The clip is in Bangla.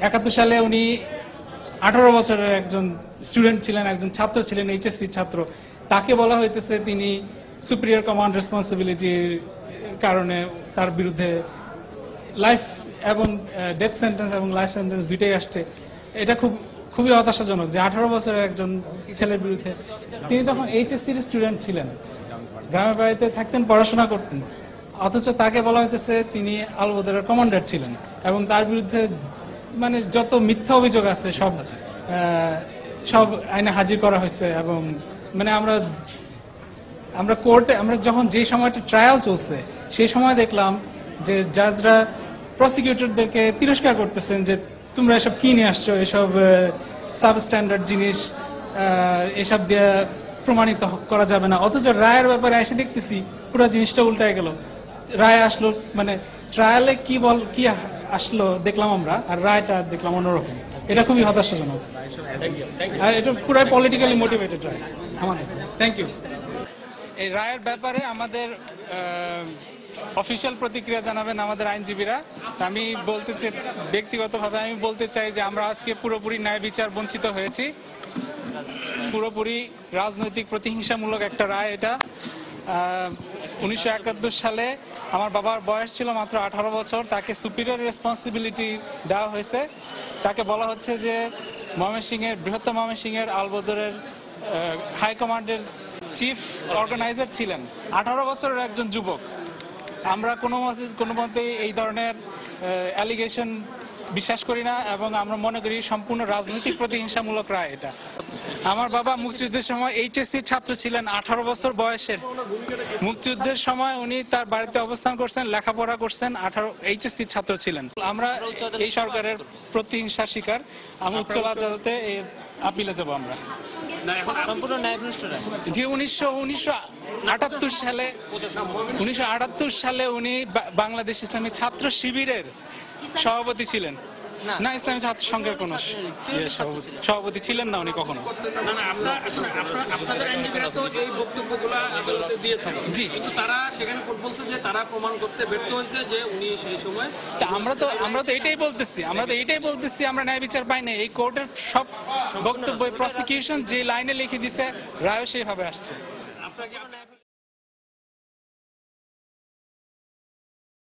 71 সালে উনি 18 বছরের একজন স্টুডেন্ট ছিলেন, একজন ছাত্র ছিলেন, এইচএসসি ছাত্র। তাকে বলা হইতেছে তিনি সুপিরিয়র কমান্ড রেসপন্সিবিলিটির কারণে তার বিরুদ্ধে লাইফ এবং ডেথ সেন্টেন্স এবং লাইফ সেন্টেন্স দুইটাই আসছে। এটা খুবই হতাশাজনক যে 18 বছরের একজন ছেলের বিরুদ্ধে। তিনি তখন এইচএসসির স্টুডেন্ট ছিলেন, গ্রামের বাড়িতে থাকতেন, পড়াশোনা করতেন, অথচ তাকে বলা হইতেছে তিনি আলবদরের কমান্ডার ছিলেন এবং তার বিরুদ্ধে মানে যত মিথ্যা অভিযোগ আছে সব আইনে হাজির করা হয়েছে। এবং মানে আমরা কোর্টে যখন যে সময়টা ট্রায়াল চলছে সেই সময় দেখলাম যে জাজরা প্রসিকিউটরদেরকে তিরস্কার করতেছেন যে তোমরা এসব কি নিয়ে আসছো, এসব সাবস্ট্যান্ডার্ড জিনিস, এসব দিয়ে প্রমাণিত করা যাবে না। অথচ রায়ের ব্যাপারে এসে দেখতেছি পুরো জিনিসটা উল্টায় গেল। রায় আসলো মানে ট্রায়ালে কি আসলো দেখলাম আমরা, আর রায়টা দেখলাম অন্যরকম। এটা খুবই হতাশাজনক। এটা পুরাই পলিটিক্যালি মোটিভেটেড রায় আমাদের। Thank you. এই রায়ের ব্যাপারে আমাদের অফিসিয়াল প্রতিক্রিয়া জানাবেন আমাদের আইনজীবীরা। আমি ব্যক্তিগতভাবে আমি বলতে চাই যে আমরা আজকে পুরোপুরি ন্যায় বিচার বঞ্চিত হয়েছি। পুরোপুরি রাজনৈতিক প্রতিহিংসামূলক একটা রায় এটা। 1971 সালে আমার বাবার বয়স ছিল মাত্র 18 বছর। তাকে সুপিরিয়র রেসপন্সিবিলিটি দেওয়া হয়েছে। তাকে বলা হচ্ছে যে বৃহত্তম ময়মনসিংহের আলবদরের হাই কমান্ডের চিফ অর্গানাইজার ছিলেন, 18 বছরের একজন যুবক। আমরা কোনো মতেই এই ধরনের অ্যালিগেশন বিশ্বাস করি না এবং আমরা মনে করি সম্পূর্ণ রাজনৈতিক প্রতিহিংসামূলক রায় এটা। আমার বাবা মুক্তিযুদ্ধের সময় এইচএসসির ছাত্র ছিলেন, 18 বছর বয়সের। মুক্তিযুদ্ধের সময় উনি তার বাড়িতে অবস্থান করছেন, লেখাপড়া করছেন, এইচএসসির ছাত্র ছিলেন। আমরা এই সরকারের প্রতিহিংসার শিকার। আমি উচ্চ আদালতে আপিলে যাব আমরা। যে 1978 সালে উনি বাংলাদেশ ইসলামী ছাত্র শিবিরের সভাপতি ছিলেন না, ইসলামী ছাত্র সংঘের কোন সভাপতি ছিলেন না উনি কখনো। আপনাদের আইনজীবীরা তো এই বক্তব্যগুলো আদালতে দিয়েছেন, জি, কিন্তু তারা সেখানে কোর্ট বলছে যে তারা প্রমাণ করতে ব্যর্থ হয়েছে যে উনি সেই সময়। আমরা তো এটাই বলতেছি আমরা ন্যায় বিচার পাই না। এই কোর্টের সব বক্তব্য প্রসিকিউশন যে লাইনে লিখে দিছে রায়ও সেইভাবে আসছে। আপনাকে